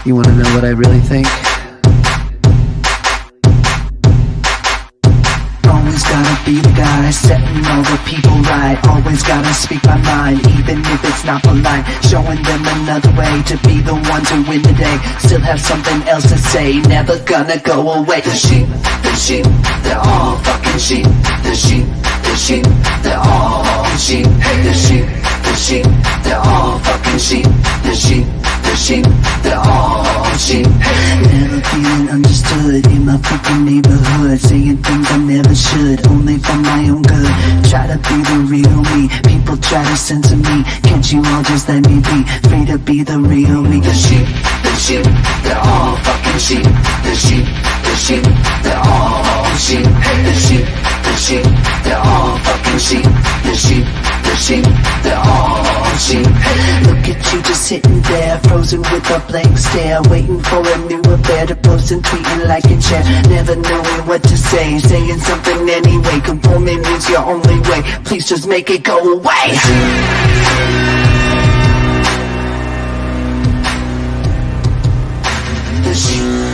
You wanna know what I really think? Always gotta be the guy, setting all the people right. Always gotta speak my mind, even if it's not polite. Showing them another way to be the one to win the day. Still have something else to say, never gonna go away. The sheep, they're all fucking sheep. The sheep, they're all sheep. The sheep, they're all fucking sheep. The sheep, they're all sheep. Never feeling understood in my fucking neighborhood, saying things I never should, only for my own good. Try to be the real me, people try to censor me. Can't you all just let me be free to be the real me? The sheep, they're all fucking sheep. The sheep, they're all sheep. The sheep, they're all fucking sheep. The sheep, they're all sheep. Look at you just sitting there, frozen with a blank stare, waiting for a new affair to post and tweet and like and share. Never knowing what to say, saying something anyway. Conforming is your only way, please just make it go away. The sheep.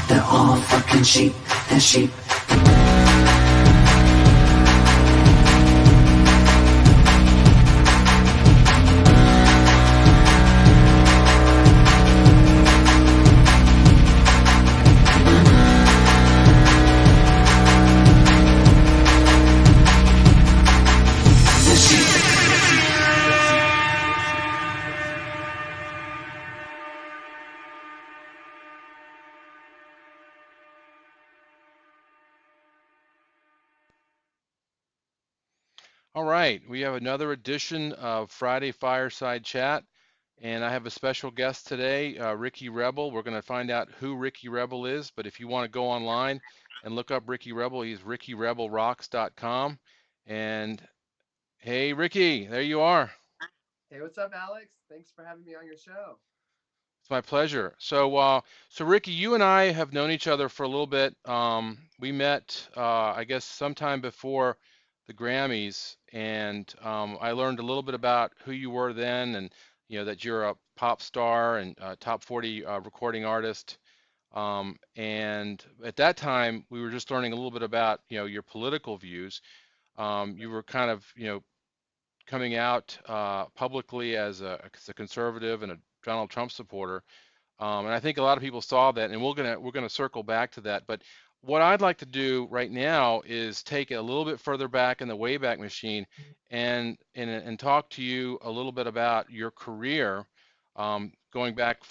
They're all fucking sheep. They're sheep. All right, we have another edition of Friday Fireside Chat, and I have a special guest today, Ricky Rebel. We're going to find out who Ricky Rebel is, but if you want to go online and look up Ricky Rebel, he's rickyrebelrocks.com. And hey, Ricky, there you are. Hey, what's up, Alex? Thanks for having me on your show. It's my pleasure. So Ricky, you and I have known each other for a little bit. We met, I guess, sometime before the Grammys, and I learned a little bit about who you were then, and that you're a pop star and top 40 recording artist. And at that time, we were just learning a little bit about your political views. You were kind of coming out publicly as a conservative and a Donald Trump supporter. And I think a lot of people saw that, and we're gonna circle back to that. But what I'd like to do right now is take it a little bit further back in the Wayback Machine, and talk to you a little bit about your career, going back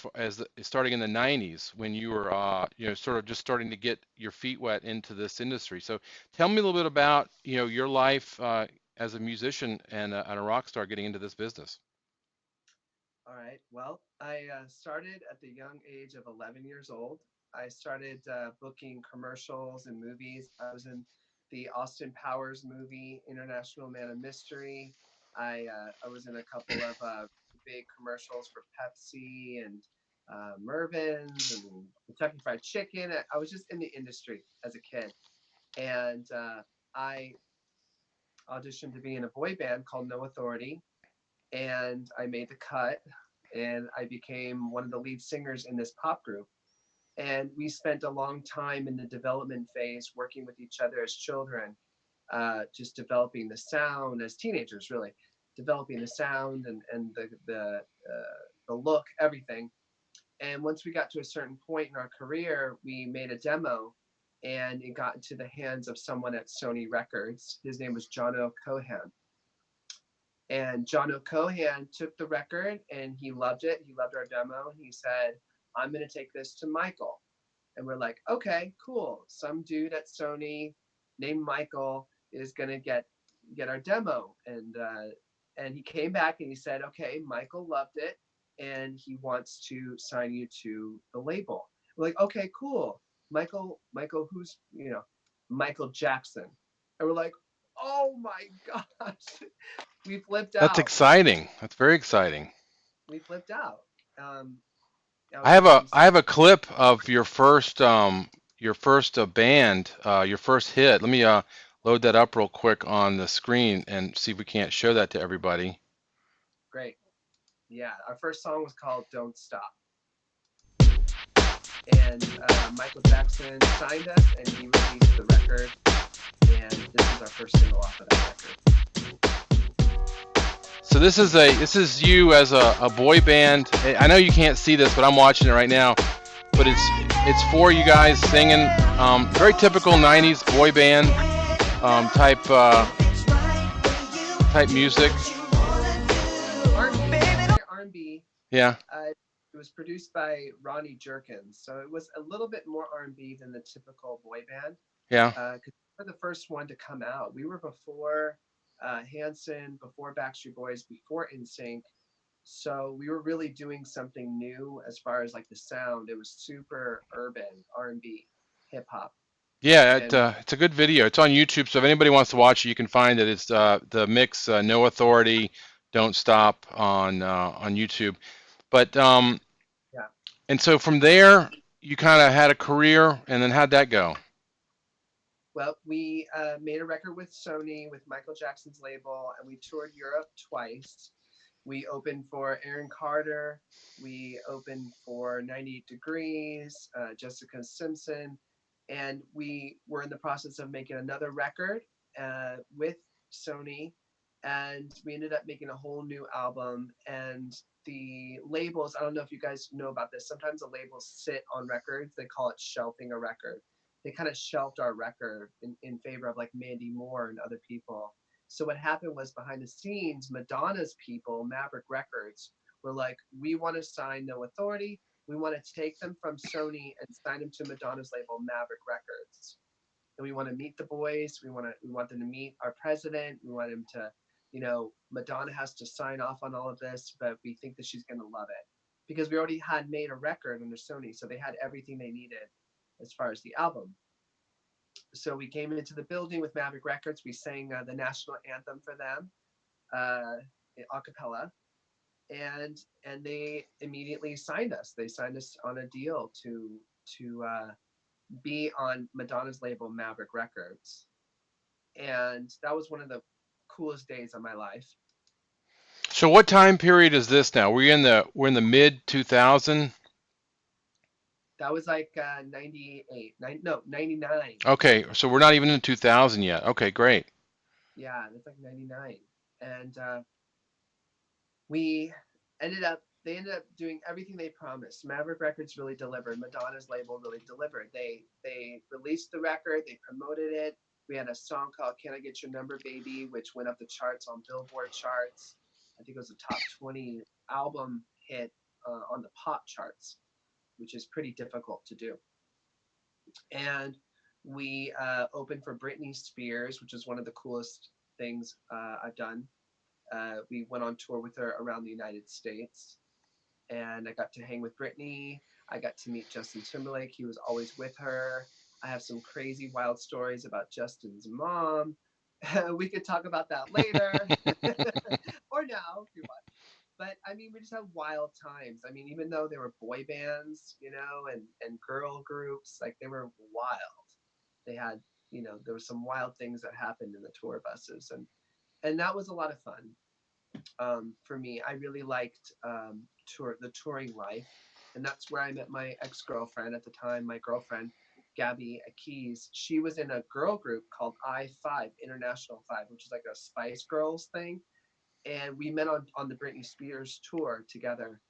starting in the '90s when you were sort of just starting to get your feet wet into this industry. So tell me a little bit about your life as a musician and a rock star getting into this business. All right. Well, I started at the young age of 11 years old. I started booking commercials and movies. I was in the Austin Powers movie, International Man of Mystery. I was in a couple of big commercials for Pepsi and Mervin's and Kentucky Fried Chicken. I was just in the industry as a kid. And I auditioned to be in a boy band called No Authority, and I made the cut, and I became one of the lead singers in this pop group. And we spent a long time in the development phase working with each other as children, just developing the sound as teenagers, really developing the sound and the look, everything. And once we got to a certain point in our career, we made a demo, and it got into the hands of someone at Sony Records. His name was John O'Cohan. And John O'Cohan took the record and he loved it. He loved our demo. And he said, I'm going to take this to Michael. And we're like, okay, cool. Some dude at Sony named Michael is going to get our demo. And he came back and he said, okay, Michael loved it and he wants to sign you to the label. We're like, okay, cool. Michael, who's, Michael Jackson. And we're like, Oh my gosh, we flipped That's out. exciting. That's very exciting. We flipped out. Um, I I was have like, a I have a clip of your first band, your first hit. Let me load that up real quick on the screen and see if we can't show that to everybody. great. Yeah, our first song was called "Don't Stop," and Michael Jackson signed us, and he released the record, and this is our first single off of that record. So this is you as a boy band. I know you can't see this, but I'm watching it right now. But it's for you guys singing, very typical '90s boy band type music. R&B, very R&B. Yeah, It was produced by Ronnie Jerkins, so it was a little bit more R&B than the typical boy band. yeah. Because we were the first one to come out. We were before Hanson, before Backstreet Boys, before NSYNC. So we were really doing something new as far as like the sound. It was super urban R&B, hip hop, Yeah, and it's a good video. It's on YouTube, so if anybody wants to watch it, you can find it. It's the mix, No Authority, Don't Stop on YouTube. But yeah. and so from there, you kind of had a career, and then how'd that go? Well, we made a record with Sony with Michael Jackson's label, and we toured Europe twice. We opened for Aaron Carter. We opened for 98 Degrees, Jessica Simpson, and we were in the process of making another record with Sony, and we ended up making a whole new album. And the labels, I don't know if you guys know about this, sometimes the labels sit on records, they call it shelving a record. They kind of shelved our record in favor of like Mandy Moore and other people. So what happened was behind the scenes, Madonna's people, Maverick Records, were like, we want to sign No Authority. We want to take them from Sony and sign them to Madonna's label, Maverick Records. And we want to meet the boys. We want them to meet our president. We want him to, Madonna has to sign off on all of this, but we think that she's going to love it because we already had made a record under Sony, so they had everything they needed as far as the album. So we came into the building with Maverick Records. We sang the national anthem for them, uh, a cappella, and they immediately signed us. They signed us on a deal to be on Madonna's label, Maverick Records, and that was one of the coolest days of my life. So what time period is this now? We're in the mid 2000. That was like 98, no, 99. Okay, so we're not even in 2000 yet. Okay, great. Yeah, it's like 99. And we they ended up doing everything they promised. Maverick Records really delivered. Madonna's label really delivered. They released the record, they promoted it. We had a song called "Can I Get Your Number, Baby," which went up the charts on Billboard charts. I think it was a top 20 album hit on the pop charts, which is pretty difficult to do. And we opened for Britney Spears, which is one of the coolest things I've done. We went on tour with her around the United States, and I got to hang with Britney. I got to meet Justin Timberlake. He was always with her. I have some crazy, wild stories about Justin's mom. We could talk about that later or now if you want. But I mean, we just had wild times. I mean, even though there were boy bands, and girl groups, like they were wild. They had, there were some wild things that happened in the tour buses, and that was a lot of fun for me. I really liked the touring life, and that's where I met my ex girlfriend at the time. My girlfriend, Gabby Keys, she was in a girl group called I5 International 5, which is like a Spice Girls thing, and we met on the Britney Spears tour together.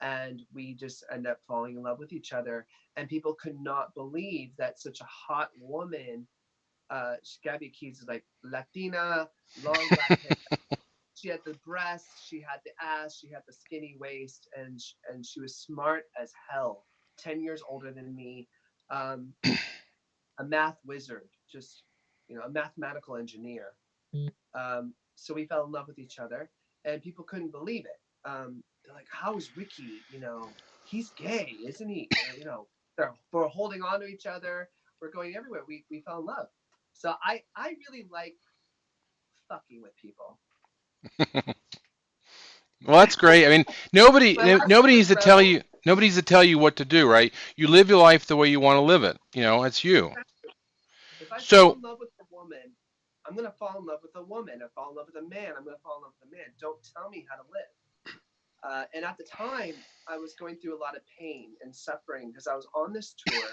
And we just ended up falling in love with each other. And people could not believe that such a hot woman, Gabby Keys is like Latina, long black hair, she had the breasts, she had the ass, she had the skinny waist, and she was smart as hell. 10 years older than me, um, a math wizard, just a mathematical engineer. So we fell in love with each other, and people couldn't believe it. They're like, "How is Ricky? He's gay, isn't he?" We're holding on to each other. We're going everywhere. We fell in love. So I really like fucking with people. Well, that's great. I mean, My last name nobody was needs to tell Rebel. you nobody needs to tell you what to do, right? You live your life the way you want to live it. You know, it's you. If I fall So, in love with a woman, I'm gonna fall in love with a woman. If I fall in love with a man, I'm gonna fall in love with a man. Don't tell me how to live. And at the time, I was going through a lot of pain and suffering because I was on this tour,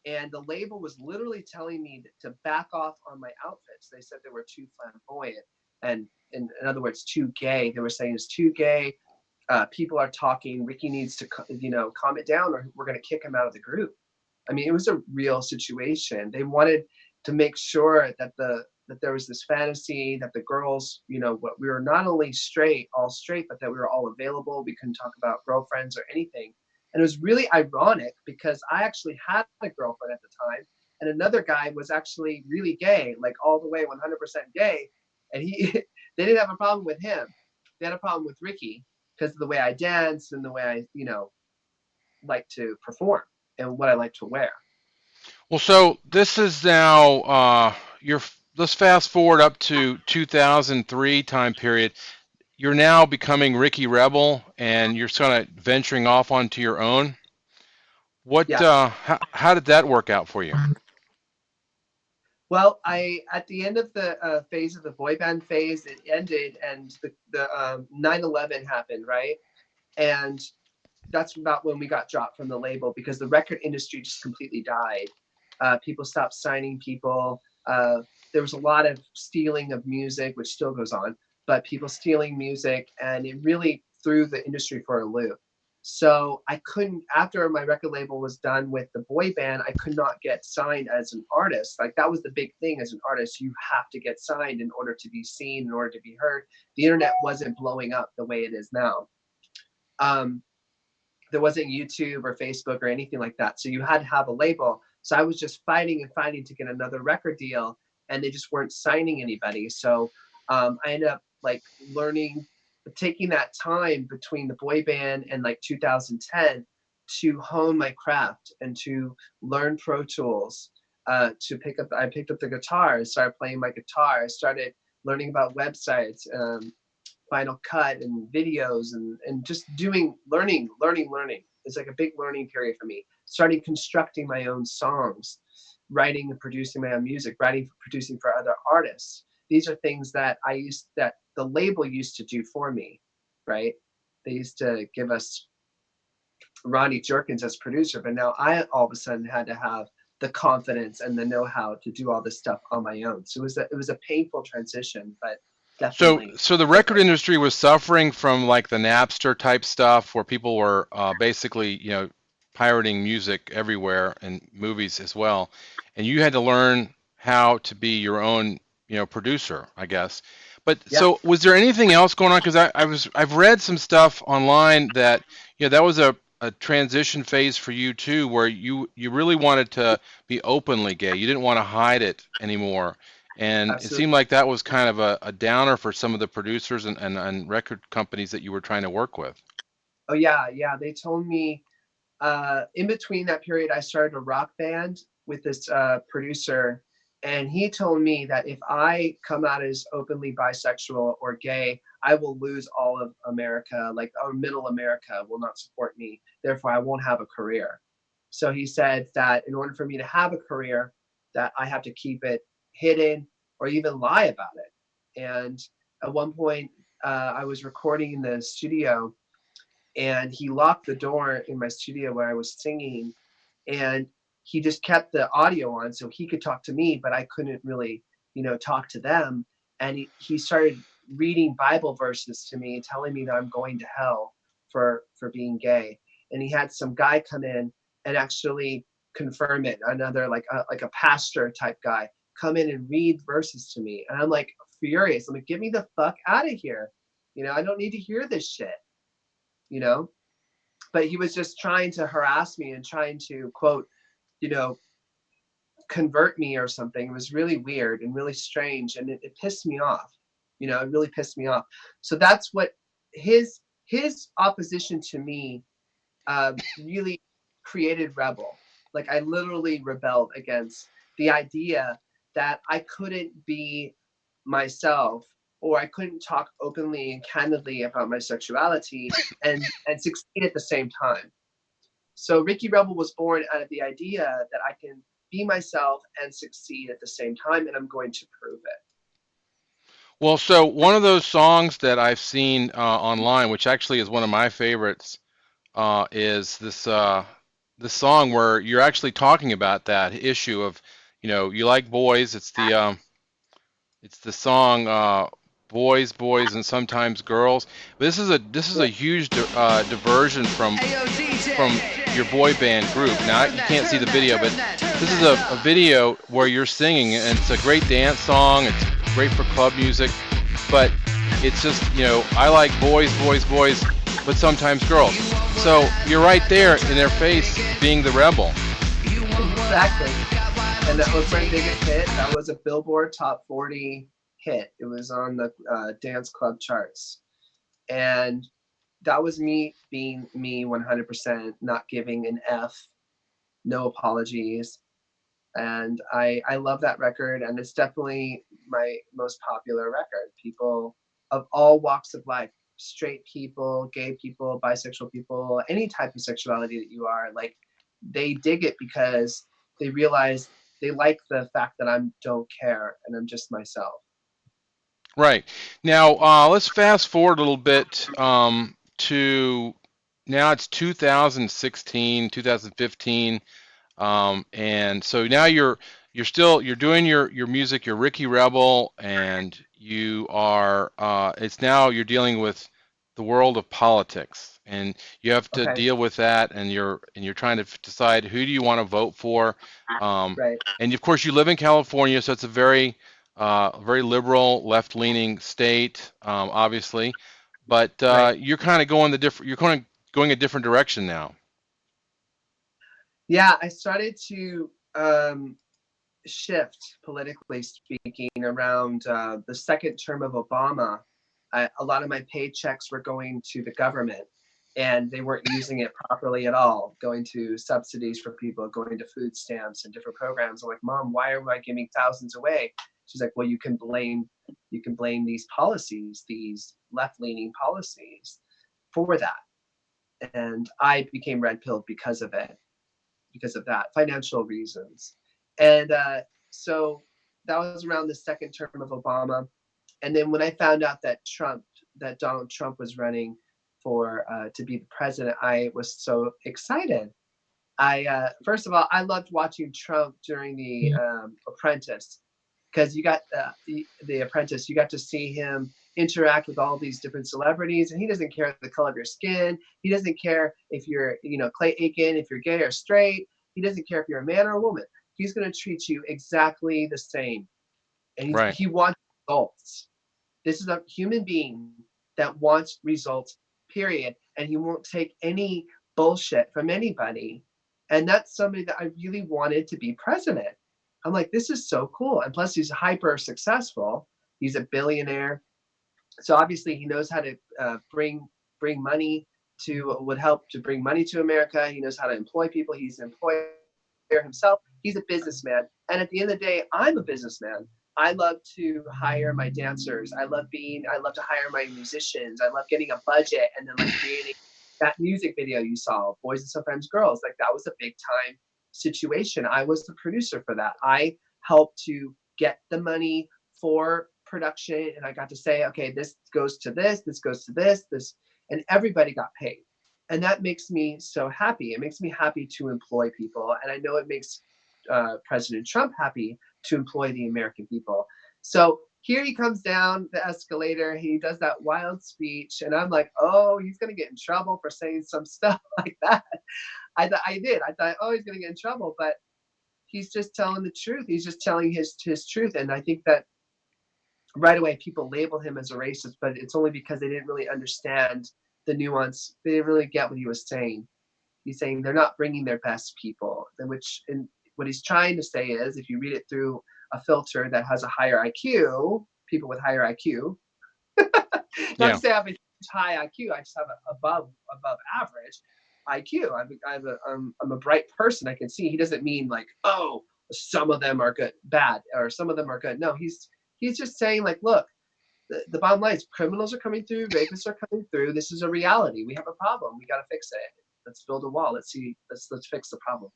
and the label was literally telling me to back off on my outfits. They said they were too flamboyant, and in other words, too gay. They were saying it's too gay. People are talking. Ricky needs to, calm it down, or we're going to kick him out of the group. I mean, it was a real situation. They wanted to make sure that there was this fantasy that the girls, what we were not only all straight, but that we were all available. We couldn't talk about girlfriends or anything. And it was really ironic because I actually had a girlfriend at the time, and another guy was actually really gay, like all the way 100% gay, and he they didn't have a problem with him. They had a problem with Ricky because of the way I dance and the way I, like to perform and what I like to wear. well, so this is now you're. Let's fast forward up to 2003 time period. You're now becoming Ricky Rebel, and you're sort of venturing off onto your own. What? Yeah. How did that work out for you? Well, I at the end of the phase of the boy band phase, it ended, and the 9/11 happened, right? And that's about when we got dropped from the label because the record industry just completely died. People stopped signing people. There was a lot of stealing of music, which still goes on, but people stealing music, and it really threw the industry for a loop. So I couldn't, after my record label was done with the boy band, I could not get signed as an artist. Like that was the big thing as an artist. You have to get signed in order to be seen, in order to be heard. The internet wasn't blowing up the way it is now. Um, there wasn't YouTube or Facebook or anything like that. So you had to have a label. So I was just fighting and fighting to get another record deal, and they just weren't signing anybody. So I ended up like learning, taking that time between the boy band and like 2010 to hone my craft and to learn Pro Tools. I picked up the guitar and started playing my guitar. I started learning about websites. Final Cut and videos and just learning. It's like a big learning period for me. Starting constructing my own songs, writing and producing my own music, writing, producing for other artists. These are things that the label used to do for me, right? They used to give us Ronnie Jerkins as producer, but now I all of a sudden had to have the confidence and the know-how to do all this stuff on my own. So it was a painful transition, but So, definitely so the worth record it. industry was suffering from like the Napster type stuff, where people were basically, pirating music everywhere and movies as well, and you had to learn how to be your own, producer, I guess. But Yeah, so, was there anything else going on? Because I've read some stuff online that, that was a transition phase for you too, where you really wanted to be openly gay. You didn't want to hide it anymore. And it seemed absolutely. like that was kind of a downer for some of the producers and record companies that you were trying to work with. Oh yeah, yeah. They told me in between that period, I started a rock band with this producer, and he told me that if I come out as openly bisexual or gay, I will lose all of America, like our middle America will not support me. Therefore, I won't have a career. So he said that in order for me to have a career, that I have to keep it hidden or even lie about it. And at one point, I was recording in the studio, and he locked the door in my studio where I was singing, and he just kept the audio on so he could talk to me, but I couldn't really, talk to them. And he started reading Bible verses to me, telling me that I'm going to hell for being gay. And he had some guy come in and actually confirm it. Another like a pastor type guy come in and read verses to me, and I'm like furious. I'm like, get me the fuck out of here. I don't need to hear this shit. You know, but he was just trying to harass me and trying to quote, you know, convert me or something. It was really weird and really strange, and it pissed me off. It really pissed me off. So that's what his opposition to me really created rebel. Like I literally rebelled against the idea that I couldn't be myself, or I couldn't talk openly and candidly about my sexuality and succeed at the same time. So Ricky Rebel was born out of the idea that I can be myself and succeed at the same time, and I'm going to prove it. Well, so one of those songs that I've seen online, which actually is one of my favorites, is this song where you're actually talking about that issue of, you like boys. It's the song "Boys, Boys, and Sometimes Girls." But this is a huge diversion from your boy band group. Now you can't see the video, but this is a video where you're singing, and it's a great dance song. It's great for club music, but it's just I like boys, boys, boys, but sometimes girls. So you're right there in their face, being the rebel. Exactly. And that was my biggest hit. That was a Billboard Top 40 hit. It was on the dance club charts. And that was me being me 100%, not giving an F, no apologies. And I love that record, and it's definitely my most popular record. People of all walks of life, straight people, gay people, bisexual people, any type of sexuality that you are, like, they dig it because they realize they like the fact that I don't care and I'm just myself. Right. Now, let's fast forward a little bit to now it's 2016, 2015. And so now you're doing your music, you're Ricky Rebel, and you are it's now you're dealing with the world of politics, and you have to Okay, deal with that, and you're trying to decide who do you want to vote for. Um, right, and of course you live in California, so it's a very liberal, left-leaning state, obviously, but right. you're kind of going a different direction now. Yeah, I started to shift, politically speaking, around the second term of Obama. A lot of my paychecks were going to the government, and they weren't using it properly at all, going to subsidies for people, going to food stamps and different programs. I'm like, Mom, why am I giving thousands away? She's like, well, you can blame these policies, these left-leaning policies, for that. And I became red pilled because of it, because of that, financial reasons. And so that was around the second term of Obama. And then when I found out that Donald Trump was running for to be the president, I was so excited. I first of all, I loved watching Trump during the Apprentice, because you got the Apprentice. You got to see him interact with all these different celebrities, and he doesn't care the color of your skin. He doesn't care if you're, Clay Aiken, if you're gay or straight. He doesn't care if you're a man or a woman. He's going to treat you exactly the same, and Right. he wants results. This is a human being that wants results, period. And he won't take any bullshit from anybody. And that's somebody that I really wanted to be president. I'm like, this is so cool. And plus, he's hyper successful. He's a billionaire. So obviously, he knows how to bring money would help to bring money to America. He knows how to employ people. He's an employer himself. He's a businessman. And at the end of the day, I'm a businessman. I love to hire my dancers. I love to hire my musicians. I love getting a budget and then like creating that music video you saw, Boys and Sometimes Girls. Like, that was a big time situation. I was the producer for that. I helped to get the money for production, and I got to say, okay, this goes to this goes to this, and everybody got paid. And that makes me so happy. It makes me happy to employ people. And I know it makes President Trump happy to employ the American people. So here he comes down the escalator. He does that wild speech. And I'm like, oh, he's going to get in trouble for saying some stuff like that. I did. I thought, oh, he's going to get in trouble. But he's just telling the truth. He's just telling his truth. And I think that right away people label him as a racist, but it's only because they didn't really understand the nuance. They didn't really get what he was saying. He's saying they're not bringing their best people, and what he's trying to say is, if you read it through a filter that has a higher IQ, people with higher IQ, not to Yeah. say I have a high IQ, I just have a above average IQ. I'm a bright person. I can see. He doesn't mean like, oh, some of them are bad, or some of them are good. No, he's just saying like, look, the bottom line is criminals are coming through, rapists are coming through. This is a reality. We have a problem. We got to fix it. Let's build a wall. Let's fix the problem.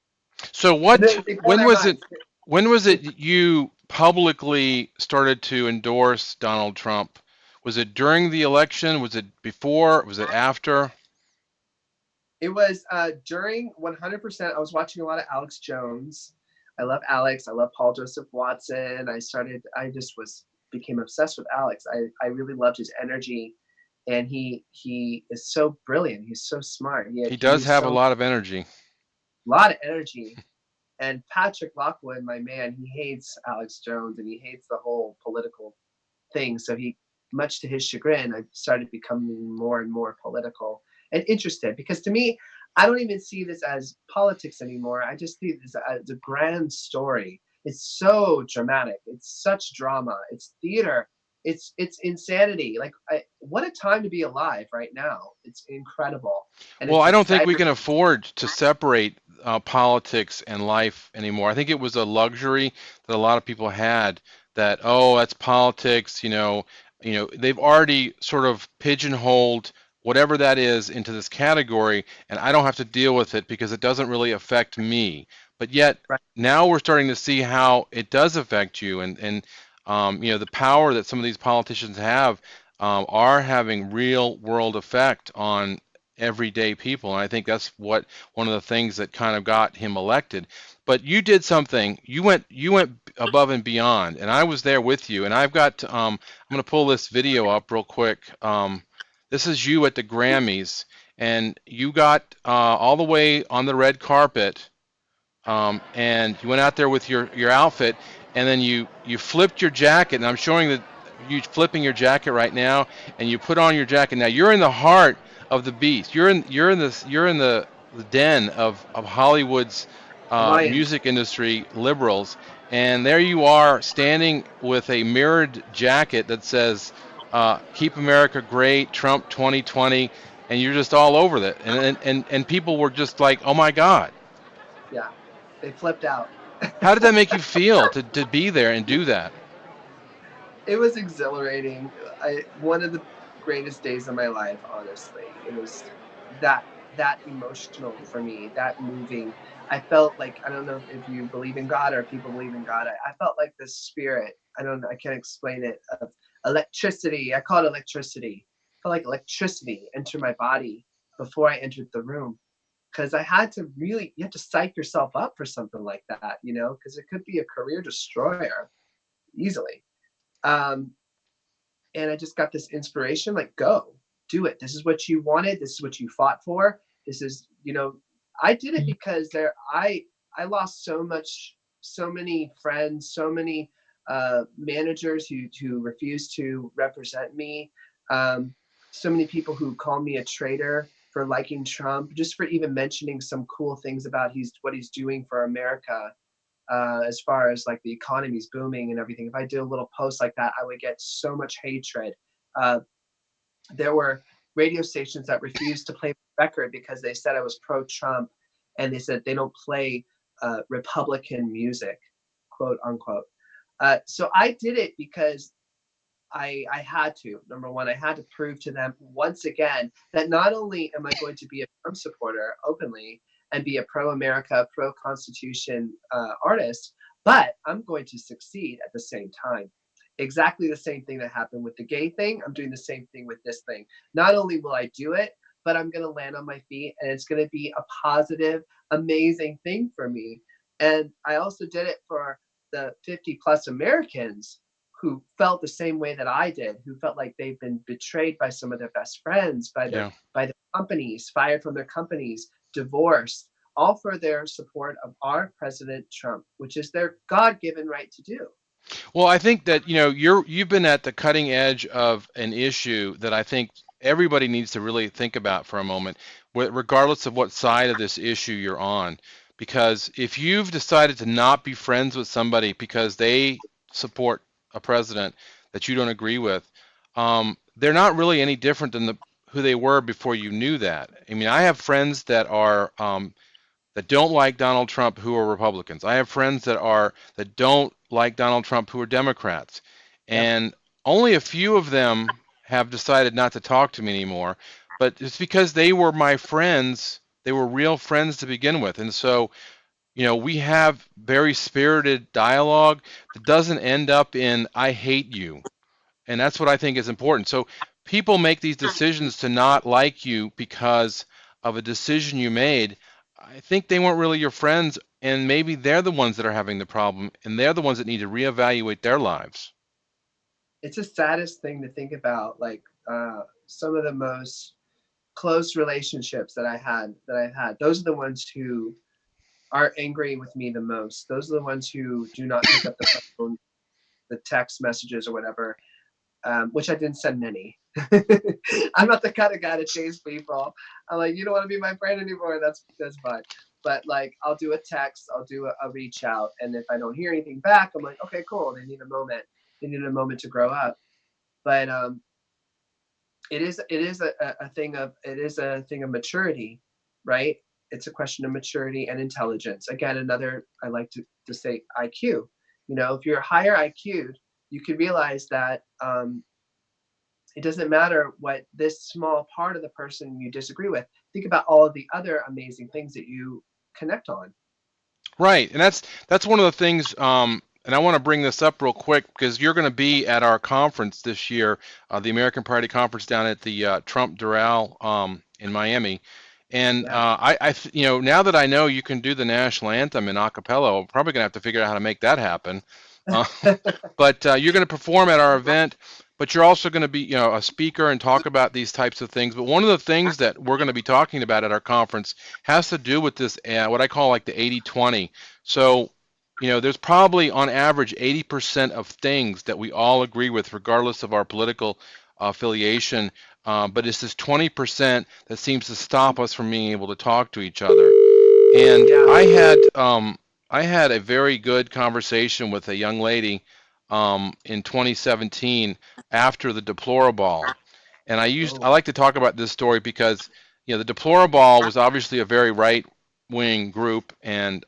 So And what, then they blow when their was it, minds. when was it you publicly started to endorse Donald Trump? Was it during the election? Was it before? Was it after? It was during 100%. I was watching a lot of Alex Jones. I love Alex. I love Paul Joseph Watson. I just became obsessed with Alex. I really loved his energy, and he is so brilliant. He's so smart. He He does knew have a so lot of energy. lot of energy. And Patrick Lockwood, my man, he hates Alex Jones and he hates the whole political thing. So he, much to his chagrin, I started becoming more and more political and interested because to me, I don't even see this as politics anymore. I just see this as a grand story. It's so dramatic. It's such drama. It's theater. It's insanity. Like what a time to be alive right now. It's incredible, and Well, it's I don't think we exciting. can afford to separate politics and life anymore. I think it was a luxury that a lot of people had that, oh, that's politics, they've already sort of pigeonholed whatever that is into this category, and I don't have to deal with it because it doesn't really affect me. But yet Right. now we're starting to see how it does affect you, and the power that some of these politicians have are having real world effect on everyday people. And I think that's what one of the things that kind of got him elected. But you did something. You went above and beyond, and I was there with you. And I'm going to pull this video up real quick. This is you at the Grammys, and you got all the way on the red carpet, and you went out there with your outfit, and then you flipped your jacket, and I'm showing that you flipping your jacket right now, and you put on your jacket. Now you're in the heart of the beast. You're in the den of Hollywood's Lions. music industry liberals, and there you are standing with a mirrored jacket that says "Keep America Great," Trump 2020, and you're just all over that, and people were just like, "Oh my God." Yeah, they flipped out. How did that make you feel to be there and do that? It was exhilarating. One of the greatest days of my life, honestly. It was that that emotional for me, that moving. I felt like I don't know if you believe in God or if people believe in God. I felt like the spirit. I don't know. I can't explain it. Of electricity. I call it electricity. I felt like electricity enter my body before I entered the room. Because I had to really, you have to psych yourself up for something like that, because it could be a career destroyer easily. Um, and I just got this inspiration, like, go, do it. This is what you wanted. This is what you fought for. This is, I did it because I lost so many friends, so many managers who refused to represent me. Um, so many people who call me a traitor for liking Trump, just for even mentioning some cool things about what he's doing for America, as far as like the economy's booming and everything. If I did a little post like that, I would get so much hatred. Uh, there were radio stations that refused to play my record because they said I was pro-Trump, and they said they don't play Republican music, quote unquote. So I did it because I had to. Number one, I had to prove to them once again that not only am I going to be a Trump supporter openly and be a pro-America, pro-Constitution artist, but I'm going to succeed at the same time. Exactly the same thing that happened with the gay thing. I'm doing the same thing with this thing. Not only will I do it, but I'm going to land on my feet and it's going to be a positive, amazing thing for me. And I also did it for the 50 plus Americans who felt the same way that I did, who felt like they've been betrayed by some of their best friends, Yeah. by their companies, fired from their companies, divorced, all for their support of our President Trump, which is their God-given right to do. Well, I think that you've been at the cutting edge of an issue that I think everybody needs to really think about for a moment, regardless of what side of this issue you're on. Because if you've decided to not be friends with somebody because they support a president that you don't agree with, they're not really any different than who they were before you knew that. I mean, I have friends that don't like Donald Trump who are Republicans. I have friends that don't like Donald Trump who are Democrats. Yep. and only a few of them have decided not to talk to me anymore. But it's because they were my friends. They were real friends to begin with, and so we have very spirited dialogue that doesn't end up in "I hate you." And that's what I think is important. So people make these decisions to not like you because of a decision you made. I think they weren't really your friends, and maybe they're the ones that are having the problem, and they're the ones that need to reevaluate their lives. It's the saddest thing to think about. Like some of the most close relationships that I've had, those are the ones who are angry with me the most. Those are the ones who do not pick up the phone, the text messages or whatever, which I didn't send many. I'm not the kind of guy to chase people. I'm like, you don't want to be my friend anymore. That's fine. But like, I'll do a text, I'll do a reach out, and if I don't hear anything back, I'm like, okay, cool. They need a moment. They need a moment to grow up. But it is a thing of maturity, right? It's a question of maturity and intelligence. Again, another I like to say IQ. If you're higher IQ'd, you can realize that it doesn't matter what this small part of the person you disagree with. Think about all of the other amazing things that you connect on. Right, and that's one of the things. And I want to bring this up real quick because you're going to be at our conference this year, the American Party Conference down at the Trump Doral in Miami. And Yeah. now that I know you can do the national anthem in a cappella, I'm probably going to have to figure out how to make that happen. Uh, but you're going to perform at our event, but you're also going to be, a speaker and talk about these types of things. But one of the things that we're going to be talking about at our conference has to do with this, what I call like the 80-20. So, there's probably on average 80% of things that we all agree with, regardless of our political affiliation. But it's this 20% that seems to stop us from being able to talk to each other. And Yeah. I had a very good conversation with a young lady in 2017 after the deplorable. And I Oh. like to talk about this story because the deplorable was obviously a very right wing group, and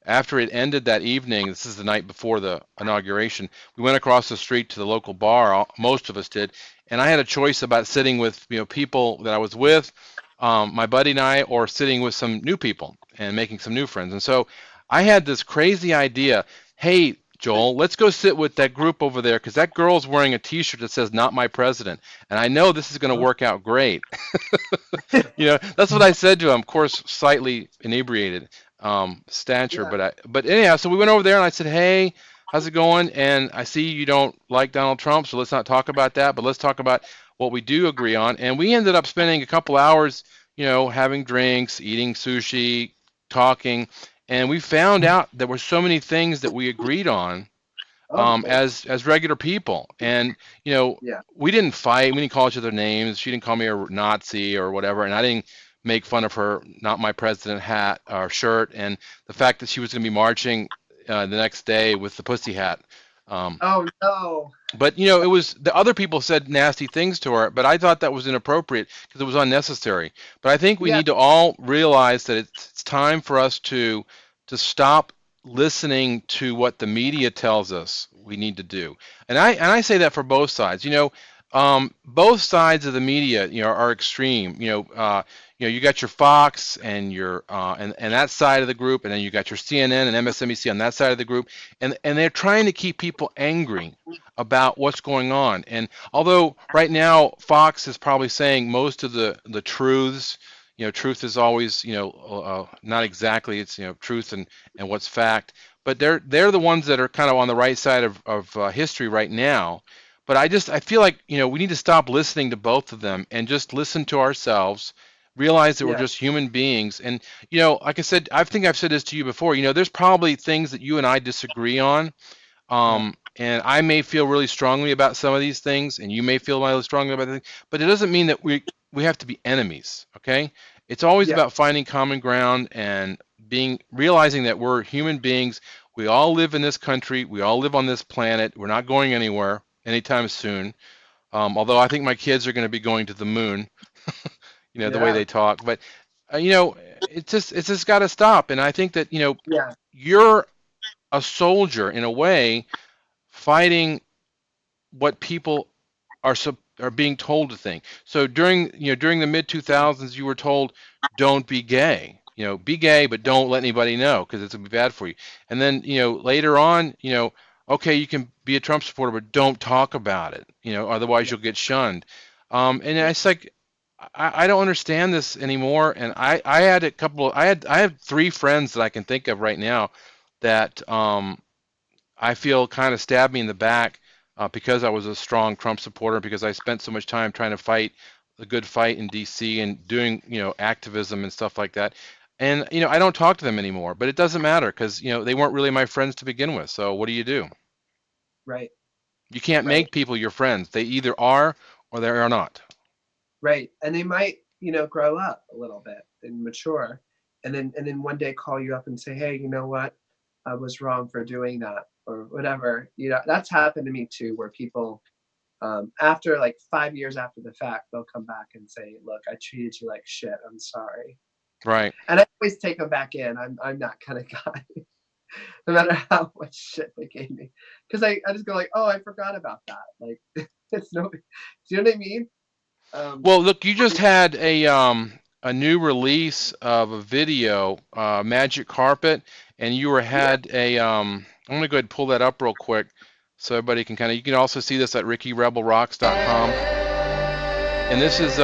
after it ended that evening, this is the night before the inauguration, we went across the street to the local bar. Most of us did, and I had a choice about sitting with people that I was with, my buddy and I, or sitting with some new people and making some new friends. And so I had this crazy idea. Hey, Joel, let's go sit with that group over there because that girl's wearing a T-shirt that says "Not my president," and I know this is going to Oh. work out great. That's what I said to him. Of course, slightly inebriated, stature, Yeah. but anyhow, so we went over there and I said, "Hey, how's it going?" And I see you don't like Donald Trump, so let's not talk about that, but let's talk about what we do agree on. And we ended up spending a couple hours, having drinks, eating sushi, talking, and we found out there were so many things that we agreed on Oh, cool. as regular people. And Yeah. we didn't fight. We didn't call each other names. She didn't call me a Nazi or whatever, and I didn't make fun of her "Not My President" hat or shirt, and the fact that she was going to be marching the next day with the pussy hat. Um, Oh no. but it was the other people said nasty things to her, but I thought that was inappropriate because it was unnecessary. But I think we Yeah. need to all realize that it's time for us to stop listening to what the media tells us we need to do. And I say that for both sides. Both sides of the media, are extreme. You got your Fox and your and that side of the group, and then you got your CNN and MSNBC on that side of the group, and they're trying to keep people angry about what's going on. And although right now Fox is probably saying most of the truths, truth is always not exactly, it's truth and what's fact, but they're the ones that are kind of on the right side of history right now. But I feel like we need to stop listening to both of them and just listen to ourselves, realize that we're Yeah. just human beings. And like I said, I think I've said this to you before. There's probably things that you and I disagree on, Yeah. and I may feel really strongly about some of these things, and you may feel really strongly about things, but it doesn't mean that we have to be enemies. Okay? It's always Yeah. about finding common ground and realizing that we're human beings. We all live in this country. We all live on this planet. We're not going anywhere anytime soon. Although I think my kids are going to be going to the moon, the way Yeah. they talk. But it's just got to stop. And I think that Yeah. you're a soldier in a way fighting what people are being told to think. So during the mid 2000s, you were told don't be gay. Be gay, but don't let anybody know because it's gonna be bad for you. And then later on, okay, you can be a Trump supporter, but don't talk about it. Otherwise you'll get shunned. And it's like I don't understand this anymore. And I had a couple. I have three friends that I can think of right now that I feel kind of stabbed me in the back because I was a strong Trump supporter, because I spent so much time trying to fight the good fight in D.C. and doing, activism and stuff like that. And, I don't talk to them anymore, but it doesn't matter because, they weren't really my friends to begin with. So what do you do? Right. You can't Right. make people your friends. They either are or they are not. Right. And they might, grow up a little bit and mature, and then one day call you up and say, hey, you know what? I was wrong for doing that or whatever. That's happened to me too, where people, after like 5 years after the fact, they'll come back and say, look, I treated you like shit. I'm sorry. Right. And I always take them back in. I'm that kind of guy, no matter how much shit they gave me. Because I just go like, oh, I forgot about that. Like, it's no, do you know what I mean? Well, look, you just had a new release of a video, Magic Carpet, and you Yeah. had a I'm gonna go ahead and pull that up real quick so everybody can you can also see this at rickyrebelrocks.com. And this is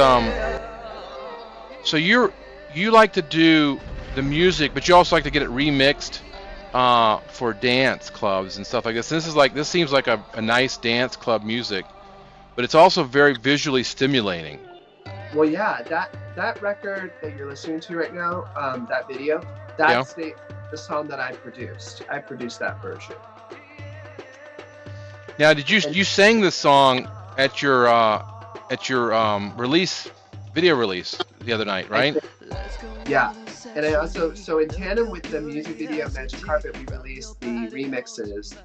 so you like to do the music, but you also like to get it remixed for dance clubs and stuff like this. This seems like a nice dance club music, but it's also very visually stimulating. Well, yeah, that record that you're listening to right now, that video, Yeah. that's the song that I produced. I produced that version. Now, did And you sang this song at your video release the other night, I right? did, yeah. And I also, so in tandem with the music video Magic Carpet, we released the remixes.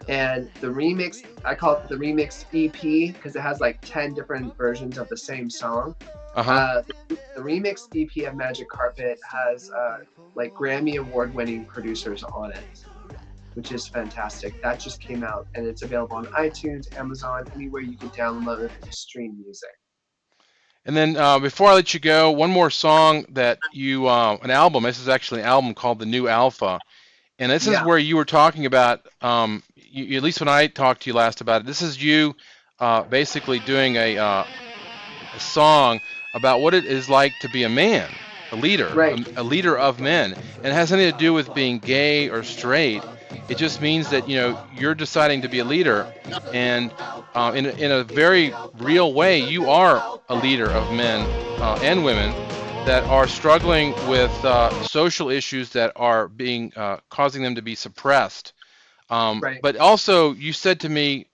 And the remix, I call it the remix EP because it has like 10 different versions of the same song. Uh-huh. The remix EP of Magic Carpet has like Grammy award winning producers on it, which is fantastic. That just came out and it's available on iTunes, Amazon, anywhere you can download and stream music. And then before I let you go, one more song that an album. This is actually an album called The New Alpha, and this is Yeah, where you were talking about. At least when I talked to you last about it, this is you basically doing a song about what it is like to be a man, a leader, right, a leader of men. And it has nothing to do with being gay or straight. It just means that you're deciding to be a leader, and in a very real way, you are a leader of men and women that are struggling with social issues that are being causing them to be suppressed. right. But also, you said to me,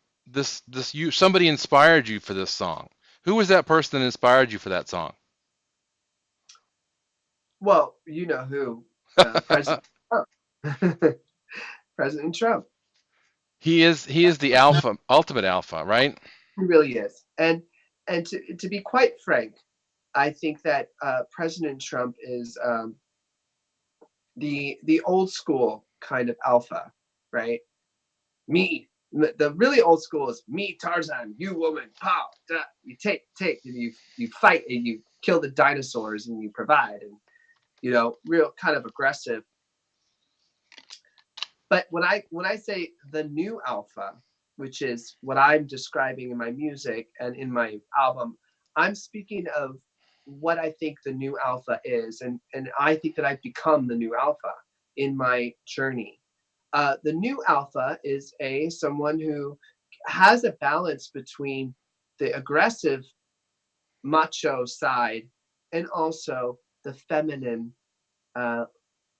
somebody inspired you for this song. Who was that person that inspired you for that song? Well, you know who, President Trump. President Trump. He is the alpha, ultimate alpha, right? He really is. And to be quite frank, I think that President Trump is the old school kind of alpha, right? Me, the really old school is me, Tarzan, you woman, pow, da, you take, and you fight and you kill the dinosaurs and you provide, and real kind of aggressive. But when I say the new alpha, which is what I'm describing in my music and in my album, I'm speaking of what I think the new alpha is, and I think that I've become the new alpha in my journey. The new alpha is someone who has a balance between the aggressive macho side and also the feminine, uh,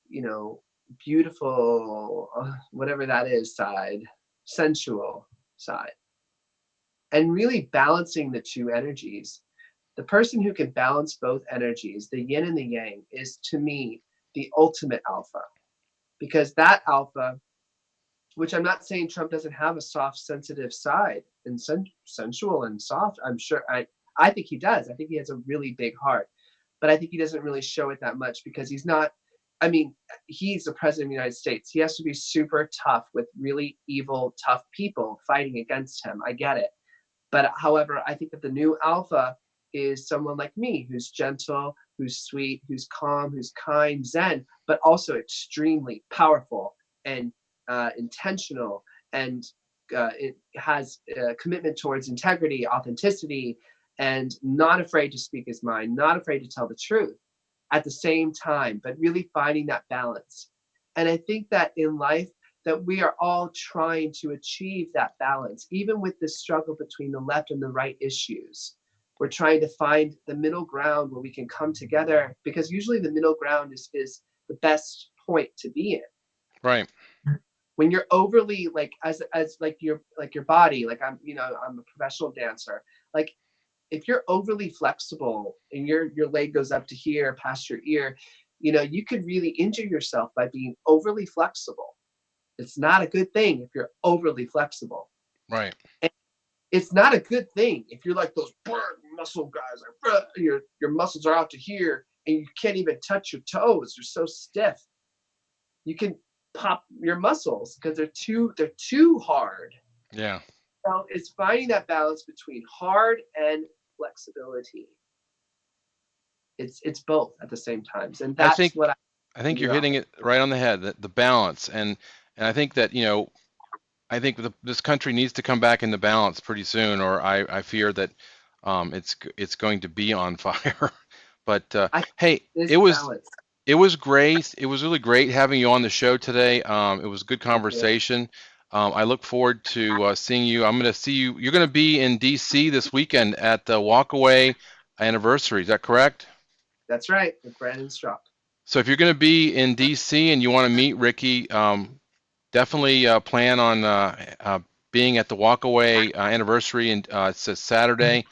you know, beautiful, whatever that is, side, sensual side, and really balancing the two energies. The person who can balance both energies, the yin and the yang, is to me the ultimate alpha, because that alpha, which I'm not saying Trump doesn't have a soft, sensitive side and sensual and soft. I'm sure I think he does. I think he has a really big heart, but I think he doesn't really show it that much because he's not. I mean, he's the president of the United States. He has to be super tough with really evil, tough people fighting against him. I get it. But however, I think that the new alpha is someone like me, who's gentle, who's sweet, who's calm, who's kind, zen, but also extremely powerful and intentional, and it has a commitment towards integrity, authenticity, and not afraid to speak his mind, not afraid to tell the truth at the same time, but really finding that balance. And I think that in life, that we are all trying to achieve that balance, even with this struggle between the left and the right issues. We're trying to find the middle ground where we can come together, because usually the middle ground is the best point to be in. Right. When you're overly like as like your body, like I'm a professional dancer, like if you're overly flexible and your leg goes up to here past your ear, you could really injure yourself by being overly flexible. It's not a good thing if you're overly flexible. Right. And it's not a good thing if you're like those burn muscle guys, like your muscles are out to here and you can't even touch your toes. They're so stiff. You can pop your muscles because they're too hard. Yeah. So it's finding that balance between hard and flexibility. It's both at the same time, and I that's think what I think you're hitting it right on the head, the balance. And I think that, I think this country needs to come back into balance pretty soon, or I fear that it's going to be on fire. But I hey, is it was balance. it was great. It was really great having you on the show today. It was a good Thank you. conversation. I look forward to seeing you. I'm going to see you. You're going to be in DC this weekend at the Walkaway anniversary. Is that correct? That's right, with Brandon Struck. So if you're going to be in DC and you want to meet Ricky, definitely plan on being at the Walkaway anniversary, and it's a Saturday.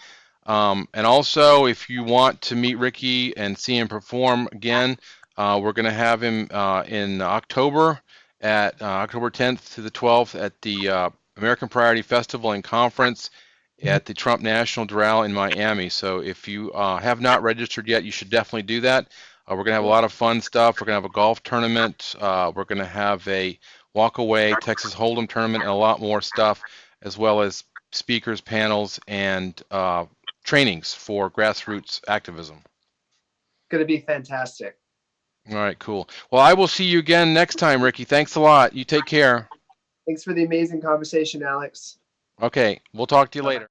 And also, if you want to meet Ricky and see him perform again, we're going to have him in October at October 10th to the 12th at the American Priority Festival and Conference at the Trump National Doral in Miami. So if you have not registered yet, you should definitely do that. We're going to have a lot of fun stuff. We're going to have a golf tournament. We're going to have a Walkaway Texas Hold'em tournament and a lot more stuff, as well as speakers, panels, and trainings for grassroots activism. Going to be fantastic. All right, cool. Well, I will see you again next time, Ricky. Thanks a lot. You take care. Thanks for the amazing conversation, Alex. Okay, we'll talk to you later.